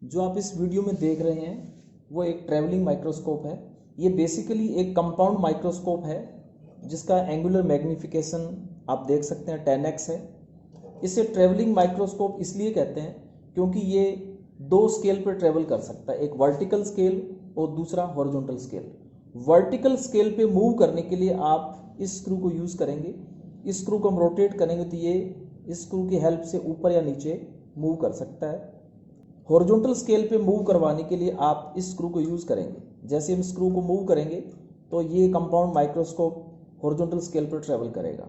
जो आप इस वीडियो में देख रहे हैं वो एक ट्रैवलिंग माइक्रोस्कोप है। ये बेसिकली एक कंपाउंड माइक्रोस्कोप है जिसका एंगुलर मैग्नीफिकेशन आप देख सकते हैं 10x है। इसे ट्रैवलिंग माइक्रोस्कोप इसलिए कहते हैं क्योंकि ये दो स्केल पर ट्रैवल कर सकता है, एक वर्टिकल स्केल और दूसरा हॉरिजॉन्टल स्केल। वर्टिकल स्केल पे मूव करने के लिए आप इस स्क्रू को यूज़ करेंगे। इस स्क्रू को हम रोटेट करेंगे तो ये इस स्क्रू की हेल्प से ऊपर या नीचे मूव कर सकता है। हॉरिजॉन्टल स्केल पे मूव करवाने के लिए आप इस स्क्रू को यूज़ करेंगे। जैसे हम स्क्रू को मूव करेंगे तो ये कंपाउंड माइक्रोस्कोप हॉरिजॉन्टल स्केल पर ट्रैवल करेगा।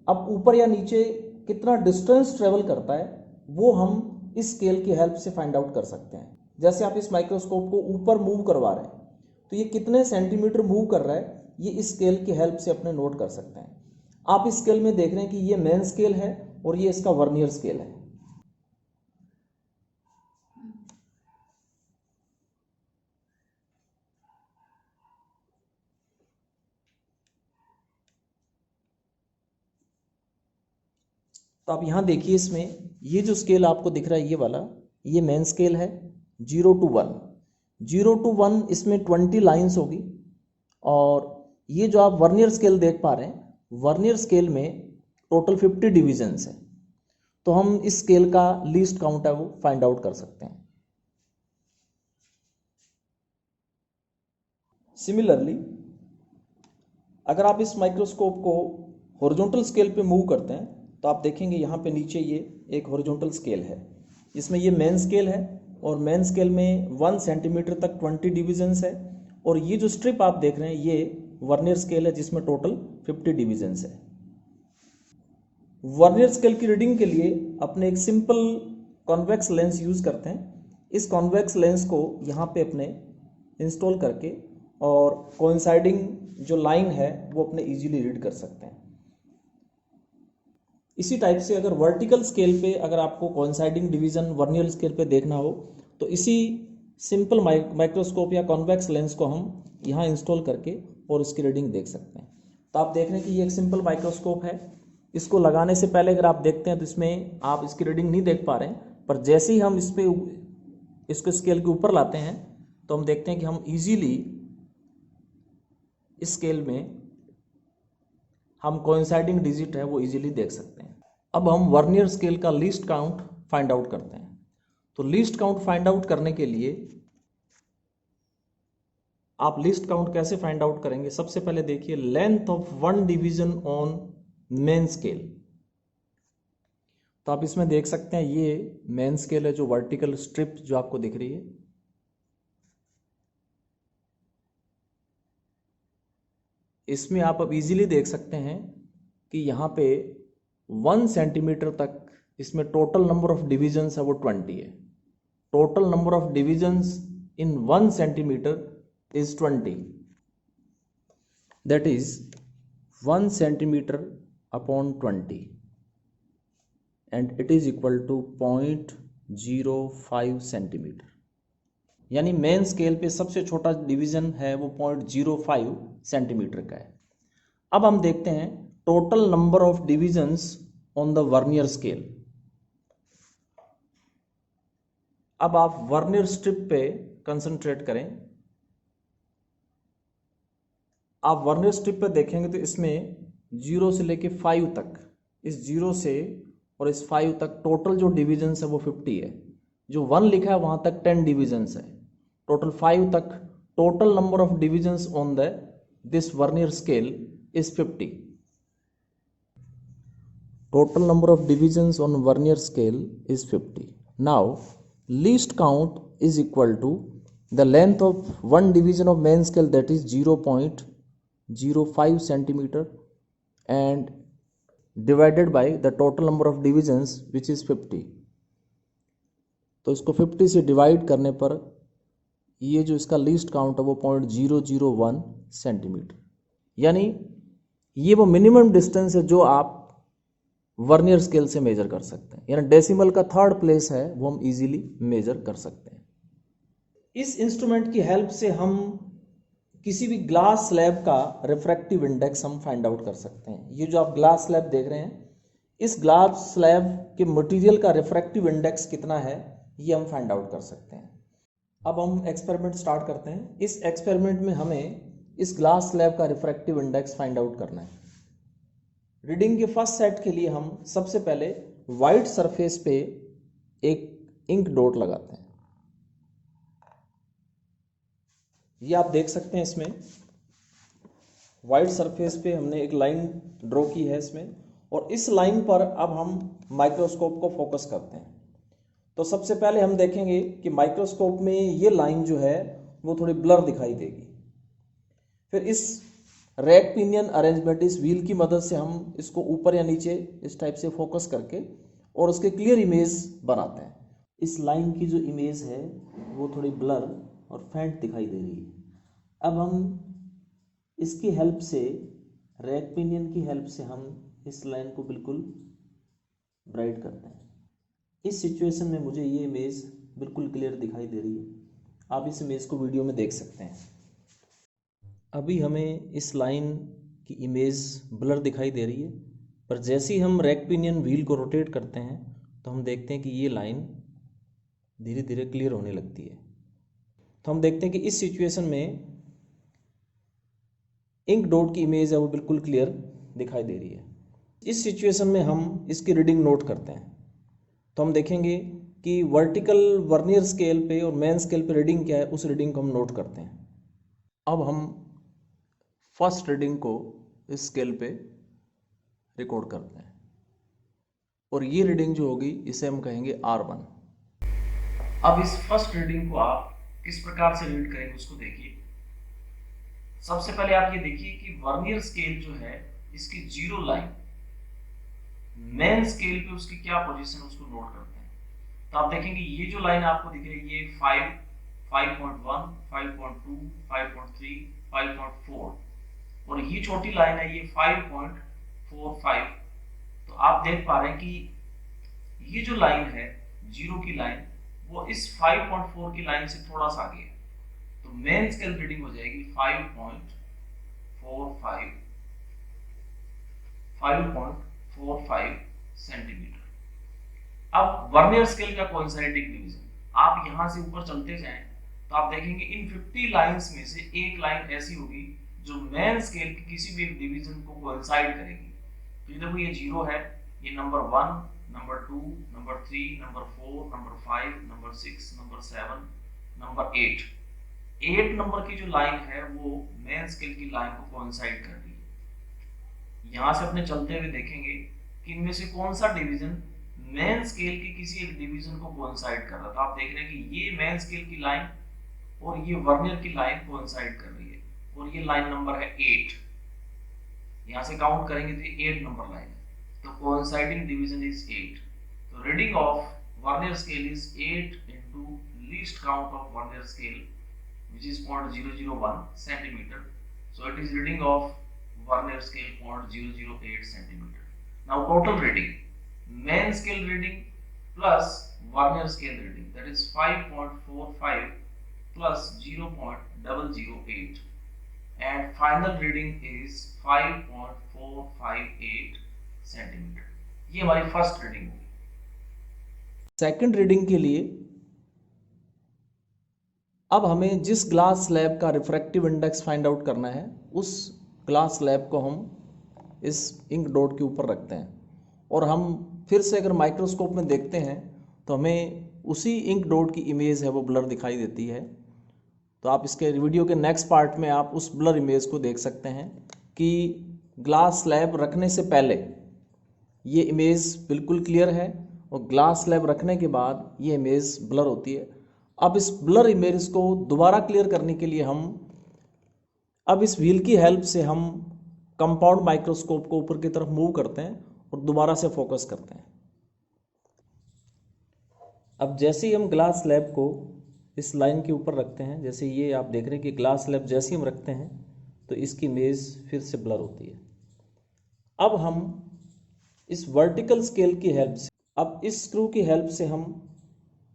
अब ऊपर या नीचे कितना डिस्टेंस ट्रैवल करता है वो हम इस स्केल की हेल्प से फाइंड आउट कर सकते हैं। जैसे आप इस माइक्रोस्कोप को ऊपर मूव करवा रहे हैं तो ये कितने सेंटीमीटर मूव कर रहा है ये इस स्केल की हेल्प से अपने नोट कर सकते हैं। आप इस स्केल में देख रहे हैं कि ये मेन स्केल है और ये इसका वर्नियर स्केल है। तो आप यहाँ देखिए, इसमें ये जो स्केल आपको दिख रहा है ये वाला, ये मेन स्केल है 0 to 1। 0 to 1 इसमें 20 लाइंस होगी। और ये जो आप वर्नियर स्केल देख पा रहे हैं, वर्नियर स्केल में टोटल 50 डिविजन्स है। तो हम इस स्केल का लीस्ट काउंट है वो फाइंड आउट कर सकते हैं। सिमिलरली अगर आप इस माइक्रोस्कोप को हॉरिजॉन्टल स्केल पे मूव करते हैं तो आप देखेंगे यहाँ पे नीचे ये एक हॉरिजॉन्टल स्केल है जिसमें ये मेन स्केल है और मेन स्केल में 1 सेंटीमीटर तक 20 डिविजन्स है। और ये जो स्ट्रिप आप देख रहे हैं ये वर्नियर स्केल है जिसमें टोटल 50 डिविजन्स है। वर्नियर स्केल की रीडिंग के लिए अपने एक सिंपल कॉन्वेक्स लेंस यूज़ करते हैं। इस कॉन्वेक्स लेंस को यहाँ पे अपने इंस्टॉल करके और कोइंसाइडिंग जो लाइन है वो अपने इजीली रीड कर सकते हैं। इसी टाइप से अगर वर्टिकल स्केल पे अगर आपको कोइंसाइडिंग डिवीजन वर्नियर स्केल पे देखना हो तो इसी सिंपल माइक्रोस्कोप या कॉन्वेक्स लेंस को हम यहाँ इंस्टॉल करके और इसकी रीडिंग देख सकते हैं। तो आप देख रहे हैं कि ये एक सिंपल माइक्रोस्कोप है। इसको लगाने से पहले अगर आप देखते हैं तो इसमें आप इसकी रीडिंग नहीं देख पा रहे हैं, पर जैसे ही हम इसको स्केल के ऊपर लाते हैं तो हम देखते हैं कि हम इजीली इस स्केल में हम कोइंसाइडिंग डिजिट है वो इजीली देख सकते हैं। अब हम वर्नियर स्केल का लीस्ट काउंट फाइंड आउट करते हैं। तो लीस्ट काउंट फाइंड आउट करने के लिए आप लीस्ट काउंट कैसे फाइंड आउट करेंगे? सबसे पहले देखिए length of 1 division on main scale. तो आप इसमें देख सकते हैं ये मेन स्केल है, जो वर्टिकल स्ट्रिप जो आपको दिख रही है। इसमें आप अब इजीली देख सकते हैं कि यहाँ पे 1 सेंटीमीटर तक इसमें टोटल नंबर ऑफ डिविजन्स है वो 20 है। Total number of divisions in 1 centimetre is 20, that is 1 centimeter upon 20 and it is equal to 0.05 centimetre. यानी मेन स्केल पे सबसे छोटा डिवीजन है वो 0.05 सेंटीमीटर का है। अब हम देखते हैं total number of divisions on the vernier scale. अब आप वर्नियर स्ट्रिप पे कंसंट्रेट करें। आप वर्नियर स्ट्रिप पे देखेंगे तो इसमें 0 से लेके 5 तक, इस 0 से और इस 5 तक टोटल जो डिविजन्स है वो 50 है। जो 1 लिखा है वहाँ तक 10 डिविजन्स है। टोटल 5 तक total number of divisions on this vernier scale is 50। Total number of divisions on vernier scale is 50। Now least count is equal to the length of 1 division of main scale, that is 0.05 centimetre and divided by the total number of divisions which is 50। तो इसको 50 से divide करने पर ये जो इसका least count है वो 0.001 सेंटीमीटर। यानी ये वो मिनिमम डिस्टेंस है जो आप वर्नियर स्केल से मेजर कर सकते हैं। यानी डेसिमल का 3rd प्लेस है वो हम इजीली मेजर कर सकते हैं। इस इंस्ट्रूमेंट की हेल्प से हम किसी भी ग्लास स्लैब का रिफ्रैक्टिव इंडेक्स हम फाइंड आउट कर सकते हैं। ये जो आप ग्लास स्लैब देख रहे हैं, इस ग्लास स्लैब के मटेरियल का रिफ्रैक्टिव इंडेक्स कितना है ये हम फाइंड आउट कर सकते हैं। अब हम एक्सपेरिमेंट स्टार्ट करते हैं। इस एक्सपेरिमेंट में हमें इस ग्लास स्लैब का रिफ्रैक्टिव इंडेक्स फाइंड आउट करना है। रीडिंग के फर्स्ट सेट के लिए हम सबसे पहले वाइट सरफेस पे एक इंक डॉट लगाते हैं। ये आप देख सकते हैं, इसमें वाइट सरफेस पे हमने एक लाइन ड्रॉ की है इसमें, और इस लाइन पर अब हम माइक्रोस्कोप को फोकस करते हैं। तो सबसे पहले हम देखेंगे कि माइक्रोस्कोप में ये लाइन जो है वो थोड़ी ब्लर दिखाई देगी। फिर इस रैक पिनियन अरेंजमेंट, इस व्हील की मदद से हम इसको ऊपर या नीचे इस टाइप से फोकस करके और उसके क्लियर इमेज बनाते हैं। इस लाइन की जो इमेज है वो थोड़ी ब्लर और फेंट दिखाई दे रही है। अब हम इसकी हेल्प से, रैक पिनियन की हेल्प से हम इस लाइन को बिल्कुल ब्राइट करते हैं। इस सिचुएशन में मुझे ये इमेज बिल्कुल क्लियर दिखाई दे रही है। आप इस इमेज को वीडियो में देख सकते हैं। अभी हमें इस लाइन की इमेज ब्लर दिखाई दे रही है, पर जैसे ही हम रैक पिनियन व्हील को रोटेट करते हैं तो हम देखते हैं कि ये लाइन धीरे धीरे क्लियर होने लगती है। तो हम देखते हैं कि इस सिचुएशन में इंक डॉट की इमेज है वो बिल्कुल क्लियर दिखाई दे रही है। इस सिचुएशन में हम इसकी रीडिंग नोट करते हैं। तो हम देखेंगे कि वर्टिकल वर्नियर स्केल पे और मेन स्केल पे रीडिंग क्या है, उस रीडिंग को हम नोट करते हैं। अब हम फर्स्ट रीडिंग को इस स्केल पे रिकॉर्ड करते हैं, और ये रीडिंग जो होगी इसे हम कहेंगे R1। अब इस फर्स्ट रीडिंग को आप किस प्रकार से रीड करेंगे उसको देखिए। सबसे पहले आप ये देखिए कि वर्नियर स्केल जो है इसकी जीरो लाइन, मेन स्केल पे उसकी क्या पोजीशन है उसको नोट करते हैं। तो आप देखेंगे ये जो लाइन आपको दिख रही है ये 5, 5.1, 5.2, 5.3, 5.4, और ये छोटी लाइन है ये 5.45। तो आप देख पा रहे हैं कि ये जो लाइन है जीरो की लाइन वो इस 5.4 की लाइन से थोड़ा सा आगे है। तो मेन स्केल रीडिंग हो जाएगी 5.45 सेंटीमीटर। अब वर्नियर स्केल का कोइंसाइडिंग डिवीजन, आप यहां से ऊपर चलते जाएं तो आप देखेंगे इन 50 लाइंस में से एक लाइन ऐसी होगी जो मेन स्केल की किसी भी एक डिवीजन को कोइंसाइड करेगी। तो देखो ये जीरो है, ये number 1, number 2, number 3, number 4, number 5, number 6, number 7, number 8 number की जो लाइन है वो मेन स्केल की लाइन को कोइंसाइड कर रही है। यहां से अपने चलते हुए देखेंगे कि इनमें से कौन सा डिवीजन मेन स्केल के किसी एक डिवीजन को कोइंसाइड कर रहा था। आप देख रहे हैं कि ये मेन स्केल की लाइन और ये वर्नियर की लाइन कोइंसाइड कर रही है, और ये लाइन नंबर है 8। यहां से काउंट करेंगे तो 8 नंबर लाइन है, तो कोइंसाइडिंग डिवीजन इज 8। तो reading of vernier scale is 8 into least count of vernier scale, which is 0.001 centimeter. So it is reading of vernier scale 0.008 centimeter. Now total reading, main scale reading plus vernier scale reading, that is 5.45 plus 0.008, and final reading is 5.458 centimeter. ये हमारी first reading होगी। Second reading के लिए अब हमें जिस glass slab का refractive index find out करना है उस ग्लास स्लैब को हम इस इंक डॉट के ऊपर रखते हैं, और हम फिर से अगर माइक्रोस्कोप में देखते हैं तो हमें उसी इंक डॉट की इमेज है वो ब्लर दिखाई देती है। तो आप इसके वीडियो के नेक्स्ट पार्ट में आप उस ब्लर इमेज को देख सकते हैं कि ग्लास स्लैब रखने से पहले ये इमेज बिल्कुल क्लियर है, और ग्लास स्लैब रखने के बाद ये इमेज ब्लर होती है। अब इस ब्लर इमेज को दोबारा क्लियर करने के लिए हम अब इस व्हील की हेल्प से हम कंपाउंड माइक्रोस्कोप को ऊपर की तरफ मूव करते हैं और दोबारा से फोकस करते हैं। अब जैसे ही हम ग्लास स्लैब को इस लाइन के ऊपर रखते हैं, जैसे ये आप देख रहे हैं कि ग्लास स्लैब जैसे ही हम रखते हैं तो इसकी इमेज फिर से ब्लर होती है। अब हम इस वर्टिकल स्केल की हेल्प से, अब इस स्क्रू की हेल्प से हम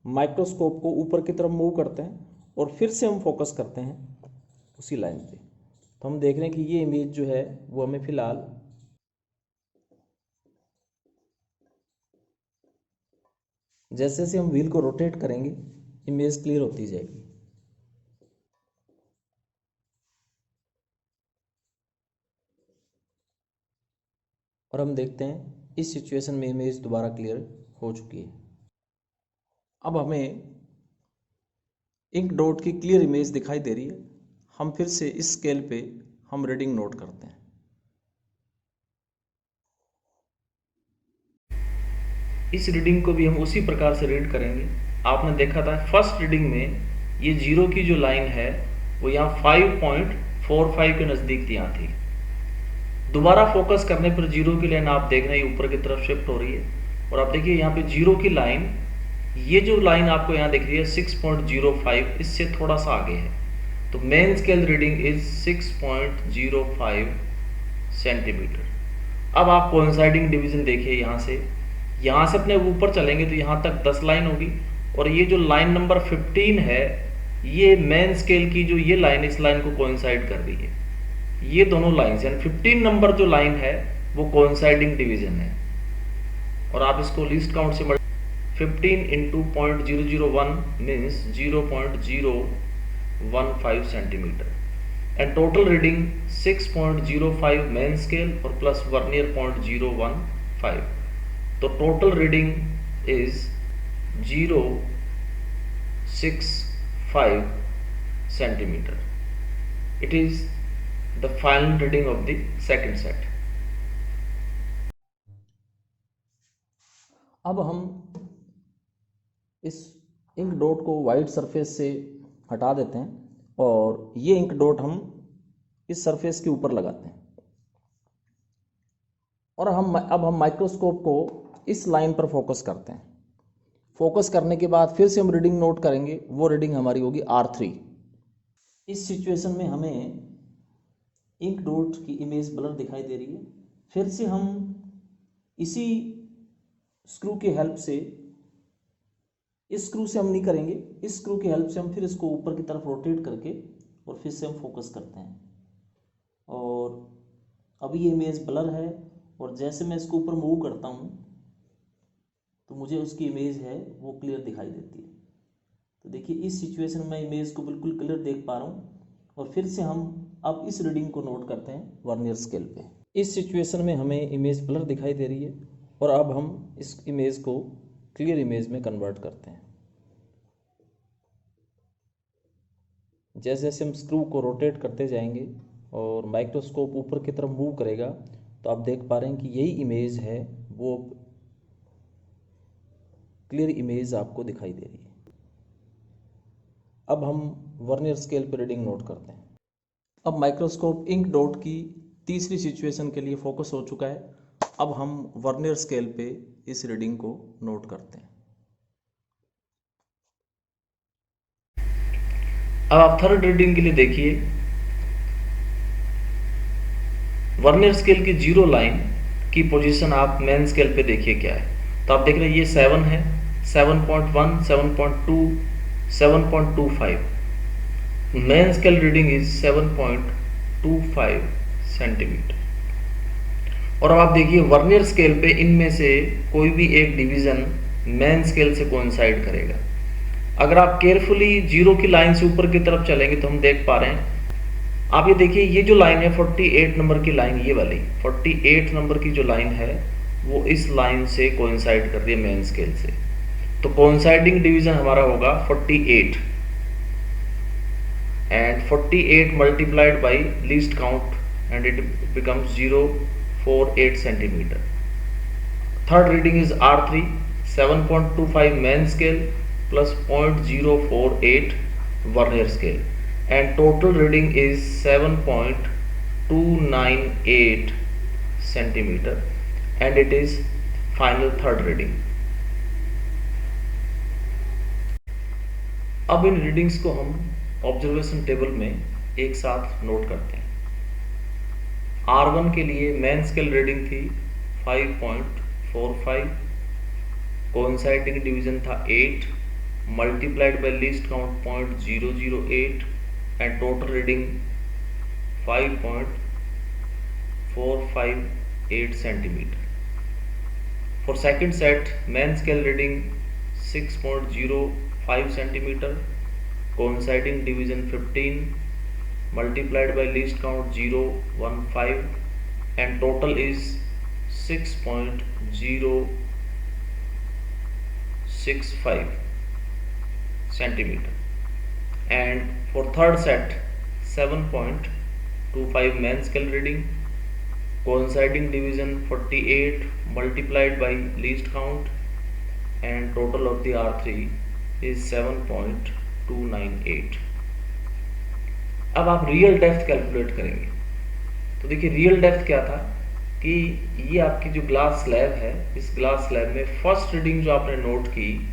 माइक्रोस्कोप को ऊपर की तरफ मूव करते हैं और फिर से हम फोकस करते हैं उसी लाइन पे। तो हम देख रहे हैं कि ये इमेज जो है वो हमें फिलहाल जैसे जैसे हम व्हील को रोटेट करेंगे इमेज क्लियर होती जाएगी। और हम देखते हैं इस सिचुएशन में इमेज दोबारा क्लियर हो चुकी है। अब हमें इंक डॉट की क्लियर इमेज दिखाई दे रही है। हम फिर से इस स्केल पे हम रीडिंग नोट करते हैं। इस रीडिंग को भी हम उसी प्रकार से रीड करेंगे। आपने देखा था फर्स्ट रीडिंग में ये जीरो की जो लाइन है वो यहाँ 5.45 के नज़दीक यहाँ थी। दोबारा फोकस करने पर जीरो की लाइन आप देख रहे हैं ऊपर की तरफ शिफ्ट हो रही है। और आप देखिए यहाँ पे जीरो की लाइन, ये जो लाइन आपको यहाँ दिख रही है 6.05, इससे थोड़ा सा आगे है। तो main scale reading is 6.05 centimetre. अब आप कोइंसाइडिंग डिवीजन देखिए, यहाँ से अपने ऊपर चलेंगे तो यहाँ तक 10 लाइन होगी। और ये जो लाइन नंबर 15 है, ये मेन स्केल की जो ये लाइन, इस लाइन को कोइंसाइड कर रही है। ये दोनों लाइन यानी 15 नंबर जो लाइन है वो कोइंसाइडिंग डिवीजन है। और आप इसको लीस्ट काउंट से 15 into 0.001 means 0.015 centimetre. And total reading 6.05 main scale और प्लस वर्नियर 0.015। तो total reading is 0.65 centimetre. It is the final reading of the second set. अब हम इस इंक डॉट को वाइट सरफेस से हटा देते हैं और ये इंक डॉट हम इस सरफेस के ऊपर लगाते हैं। और अब हम माइक्रोस्कोप को इस लाइन पर फोकस करते हैं। फोकस करने के बाद फिर से हम रीडिंग नोट करेंगे। वो रीडिंग हमारी होगी R3। इस सिचुएशन में हमें इंक डॉट की इमेज ब्लर दिखाई दे रही है। फिर से हम इसी स्क्रू के हेल्प से, इस स्क्रू से हम नहीं करेंगे, इस स्क्रू की हेल्प से हम फिर इसको ऊपर की तरफ रोटेट करके और फिर से हम फोकस करते हैं। और अभी ये इमेज ब्लर है और जैसे मैं इसको ऊपर मूव करता हूँ तो मुझे उसकी इमेज है वो क्लियर दिखाई देती है। तो देखिए इस सिचुएशन में इमेज को बिल्कुल क्लियर देख पा रहा हूँ। और फिर से हम अब इस रीडिंग को नोट करते हैं वर्नियर स्केल पे। इस सिचुएशन में हमें इमेज ब्लर दिखाई दे रही है और अब हम इस इमेज को क्लियर इमेज में कन्वर्ट करते हैं। जैसे जैसे हम स्क्रू को रोटेट करते जाएंगे और माइक्रोस्कोप ऊपर की तरफ मूव करेगा तो आप देख पा रहे हैं कि यही इमेज है वो क्लियर इमेज आपको दिखाई दे रही है। अब हम वर्नियर स्केल पर रीडिंग नोट करते हैं। अब माइक्रोस्कोप इंक डॉट की तीसरी सिचुएशन के लिए फोकस हो चुका है। अब हम वर्नियर स्केल पे इस रीडिंग को नोट करते हैं। अब आप थर्ड रीडिंग के लिए देखिए, वर्नियर स्केल की जीरो लाइन की पोजीशन आप मेन स्केल पे देखिए क्या है। तो आप देख रहे हैं ये 7 है, 7.1, 7.2, 7.25। Main scale reading is 7.25 centimetre. और अब आप देखिए वर्नियर स्केल पे इनमें से कोई भी एक डिवीजन मेन स्केल से कोइंसाइड करेगा। अगर आप केयरफुली जीरो की लाइन से ऊपर की तरफ चलेंगे तो हम देख पा रहे हैं, आप ये देखिए ये जो लाइन है 48 नंबर की लाइन, ये वाली 48 नंबर की जो लाइन है वो इस लाइन से कोइंसाइड कर रही है मेन स्केल से। तो कोइंसाइडिंग डिवीजन हमारा होगा 48 and 48 multiplied by least count and it becomes 0.48 centimeter. Third reading is R3, 7.25 main scale plus 0.048 vernier scale and total reading is 7.298 centimeter and it is final third reading. अब इन readings को हम observation table में एक साथ note करते हैं। R1 के लिए मेन स्केल रीडिंग थी 5.45, कोइंसाइडिंग डिवीजन था 8, multiplied by least count 0.008 and total reading 5.458 centimetre. For second set main scale reading 6.05 centimeter, coinciding division 15 multiplied by least count 0.15, and total is 6.065 centimeter. And for third set 7.25 main scale reading, coinciding division 48 multiplied by least count, and total of the R3 is 7.298. अब आप real depth calculate करेंगे। तो देखिए real depth क्या था कि ये आपकी जो ग्लास स्लैब है, इस ग्लास स्लैब में फर्स्ट रीडिंग जो आपने नोट की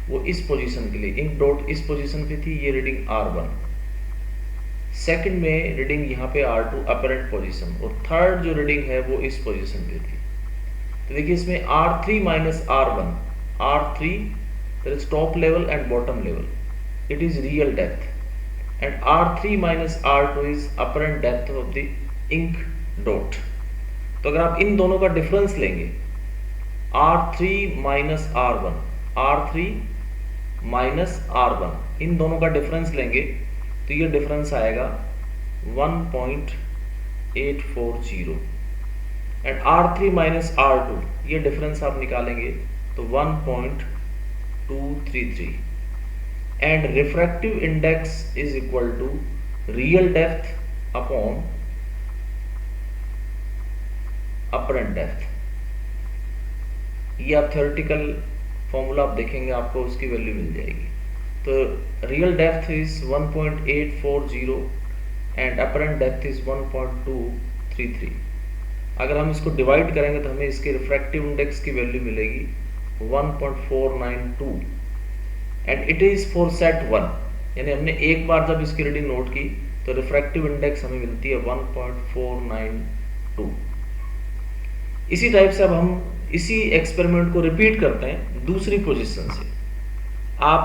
वो इस पोजीशन के लिए इंक डॉट इस पोजीशन पे थी, ये रीडिंग R1। सेकंड में रीडिंग यहाँ पे R2 अपरेंट पोजीशन, और थर्ड जो रीडिंग है वो इस पोजीशन पे थी। तो देखिए इसमें R3 minus R1, R3 that is top level and bottom level, it is real depth, and R3 minus R2 is apparent depth of the ink dot। तो अगर आप इन दोनों का डिफरेंस लेंगे R3 minus R1, R3 minus R1, इन दोनों का difference लेंगे तो ये डिफरेंस आएगा 1.840, एंड R3 माइनस R2 ये डिफरेंस आप निकालेंगे तो 1.233, and refractive index is equal to real depth upon apparent depth. ये आप थ्योरेटिकल फॉर्मूला आप देखेंगे आपको उसकी वैल्यू मिल जाएगी। तो real depth is 1.840 and apparent depth is 1.233। अगर हम इसको डिवाइड करेंगे तो हमें इसके रिफ्रैक्टिव इंडेक्स की वैल्यू मिलेगी 1.492, and it is for set 1, यानी हमने एक बार जब इसकी रीडिंग नोट की तो रिफ्रैक्टिव इंडेक्स हमें मिलती है 1.492। इसी टाइप से अब हम इसी एक्सपेरिमेंट को रिपीट करते हैं दूसरी पोजीशन से। आप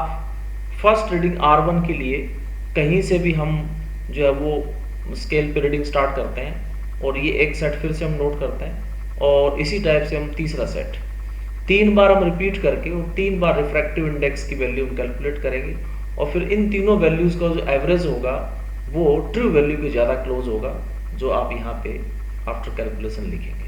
फर्स्ट रीडिंग R1 के लिए कहीं से भी हम जो है वो स्केल पे रीडिंग स्टार्ट करते हैं, और ये एक सेट फिर से हम नोट करते हैं, और इसी टाइप से हम तीसरा सेट 3 बार हम रिपीट करके और 3 बार रिफ्रैक्टिव इंडेक्स की वैल्यू हम कैलकुलेट करेंगे, और फिर इन तीनों वैल्यूज का जो एवरेज होगा वो ट्रू वैल्यू के ज़्यादा क्लोज होगा, जो आप यहाँ पे आफ्टर कैलकुलेशन लिखेंगे।